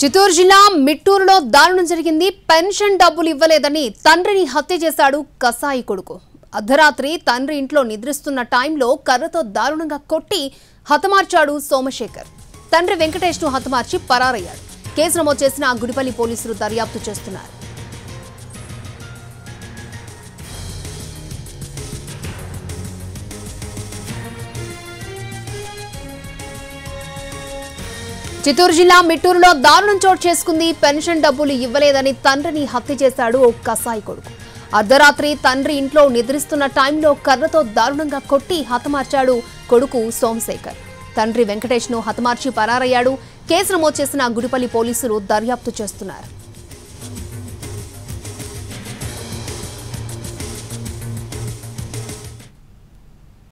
చిత్తూరు జిల్లా మిట్టూరులో దారుణం జరిగింది. పెన్షన్ డబ్బులు ఇవ్వలేదని తండ్రిని హత్య చేశాడు కసాయి కొడుకు. అర్ధరాత్రి తండ్రి ఇంట్లో నిద్రిస్తున్న టైంలో కర్రతో దారుణంగా కొట్టి హతమార్చాడు సోమశేఖర్. తండ్రి వెంకటేష్ను హతమార్చి పరారయ్యాడు. కేసు నమోదు చేసిన గుడిపల్లి పోలీసులు దర్యాప్తు చేస్తున్నారు. చిత్తూరు జిల్లా మిట్టూరులో దారుణం చోటు చేసుకుంది. పెన్షన్ డబ్బులు ఇవ్వలేదని తండ్రిని హత్య చేశాడు ఓ కసాయి కొడుకు. అర్ధరాత్రి తండ్రి ఇంట్లో నిద్రిస్తున్న టైంలో కర్రతో దారుణంగా కొట్టి హతమార్చాడు కొడుకు సోమశేఖర్. తండ్రి వెంకటేష్ను హతమార్చి పరారయ్యాడు. కేసు నమోదు చేసిన గుడిపల్లి పోలీసులు దర్యాప్తు చేస్తున్నారు.